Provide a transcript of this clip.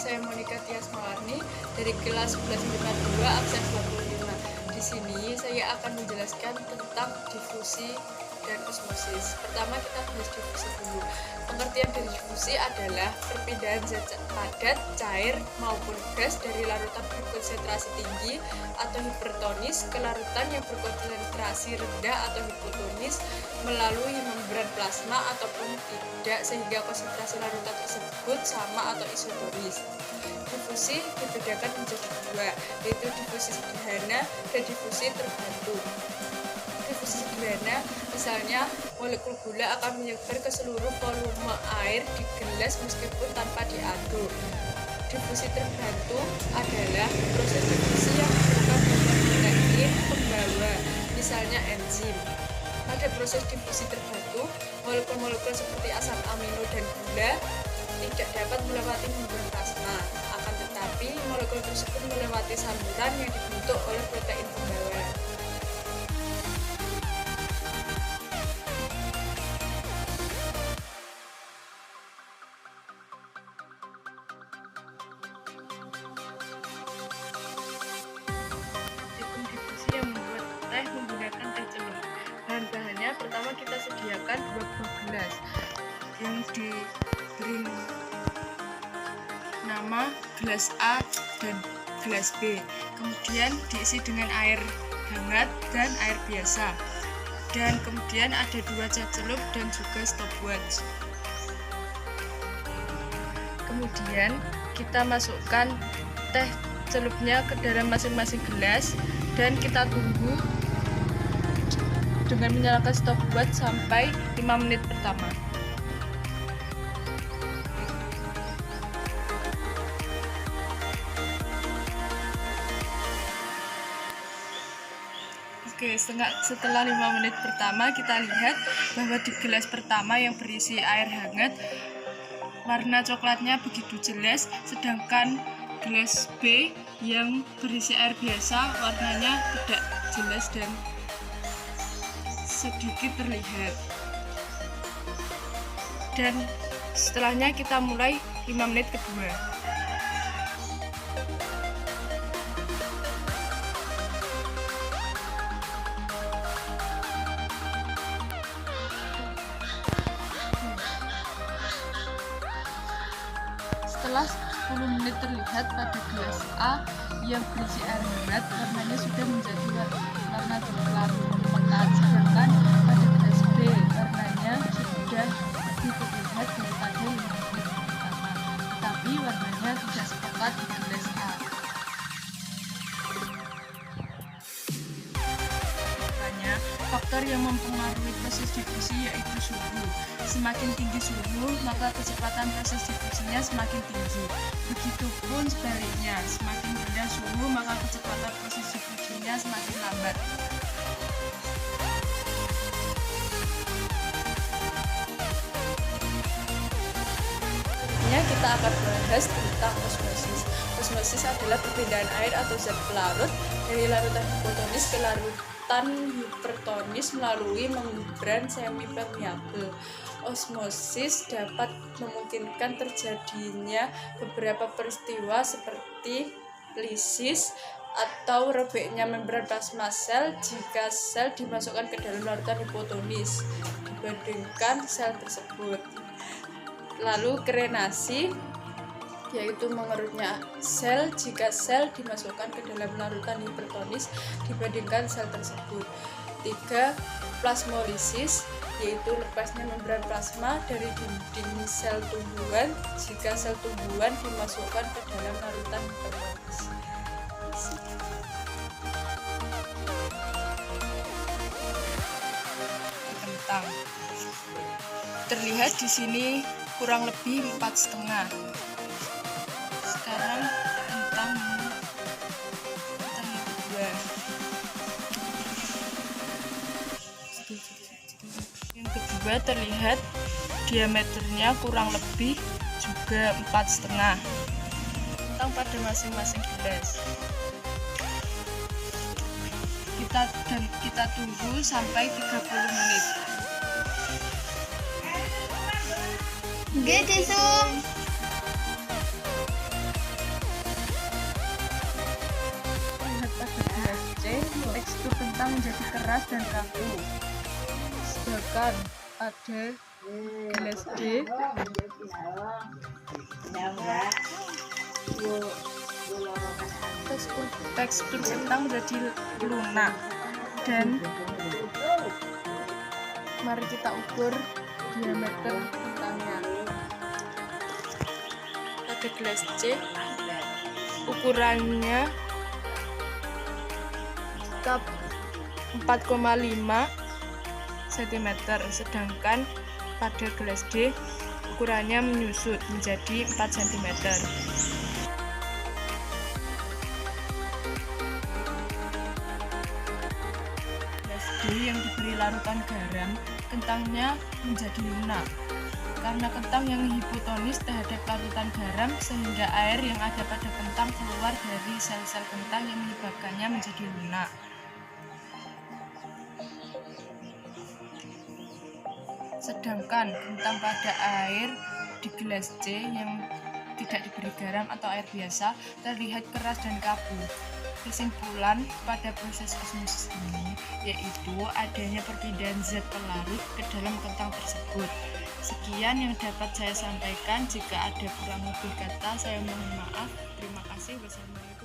Saya Monica Tias Mawarni dari kelas 11 IPA 2 absen 25. Di sini saya akan menjelaskan tentang difusi dan osmosis. Pertama kita bahas difusi dulu. Pengertian dari difusi adalah perpindahan zat padat, cair maupun gas dari larutan berkonsentrasi tinggi atau hipertonis ke larutan yang berkonsentrasi rendah atau hipotonis melalui membran plasma ataupun tidak, sehingga konsentrasi larutan tersebut sama atau isotonis. Difusi dibedakan menjadi dua, yaitu difusi sederhana dan difusi terbantu. Difusi sederhana, misalnya molekul gula akan menyebar ke seluruh volume air di gelas meskipun tanpa diaduk. Difusi terbantu adalah proses difusi yang dilakukan oleh protein pembawa, misalnya enzim. Pada proses difusi terbantu, molekul-molekul seperti asam amino dan gula tidak dapat melewati membran plasma, akan tetapi molekul tersebut melewati saluran yang dibentuk oleh protein pembawa. Difusi yang membuat teh menggunakan teh celup. Bahan-bahannya, pertama kita sediakan 2 buah gelas yang diberi nama gelas A dan gelas B. Kemudian diisi dengan air hangat dan air biasa. Dan kemudian ada 2 cat celup dan juga stopwatch. Kemudian kita masukkan teh celupnya ke dalam masing-masing gelas dan kita tunggu dengan menyalakan stopwatch sampai 5 menit pertama. Oke, setelah 5 menit pertama kita lihat bahwa di gelas pertama yang berisi air hangat warna coklatnya begitu jelas, sedangkan gelas B yang berisi air biasa warnanya tidak jelas dan sedikit terlihat. Dan setelahnya kita mulai 5 menit kedua. Setelah 10 menit terlihat pada gelas A yang berisi air hangat, warnanya sudah menjadi warna coklat pekat, sedangkan pada gelas B warnanya sudah lebih terlihat daripada 5 menit pertama, tetapi warnanya tidak sepekat di gelas A. Faktor yang mempengaruhi proses difusi yaitu suhu. Semakin tinggi suhu, maka kecepatan proses difusinya semakin tinggi. Begitupun sebaliknya, semakin rendah suhu, maka kecepatan proses difusinya semakin lambat. Selanjutnya kita akan bahas tentang osmosis. Osmosis adalah perpindahan air atau zat pelarut dari larutan hipotonis ke larutan hipertonis melalui membran semipermeabel. Osmosis dapat memungkinkan terjadinya beberapa peristiwa seperti lisis atau robeknya membran plasma sel jika sel dimasukkan ke dalam larutan hipotonis dibandingkan sel tersebut. Lalu krenasi, yaitu mengerutnya sel jika sel dimasukkan ke dalam larutan hipertonis dibandingkan sel tersebut. 3. Plasmolisis, yaitu lepasnya membran plasma dari dinding sel tumbuhan jika sel tumbuhan dimasukkan ke dalam larutan hipertonis. Kentang terlihat di sini kurang lebih 4,5. Sekarang kentang yang kedua. Yang kedua terlihat diameternya kurang lebih juga 4,5. Kentang pada masing-masing gelas. Kita tunggu sampai 30 menit. Oke, Tisung. tekstur kentang menjadi keras dan kaku. Sedangkan pada gelas D, tekstur kentang menjadi lunak. Dan mari kita ukur diameter kentangnya. Pada gelas C, ukurannya cup 4,5 cm, sedangkan pada gelas D ukurannya menyusut menjadi 4 cm. Gelas D yang diberi larutan garam, kentangnya menjadi lunak. Karena kentang yang hipotonis terhadap larutan garam, sehingga air yang ada pada kentang keluar dari sel-sel kentang yang menyebabkannya menjadi lunak. Sedangkan kentang pada air di gelas C yang tidak diberi garam atau air biasa terlihat keras dan kaku. Kesimpulan pada proses osmosis ini yaitu adanya perpindahan zat pelarut ke dalam kentang tersebut. Sekian yang dapat saya sampaikan. Jika ada kurang lebih kata, saya mohon maaf. Terima kasih. Wassalamualaikum.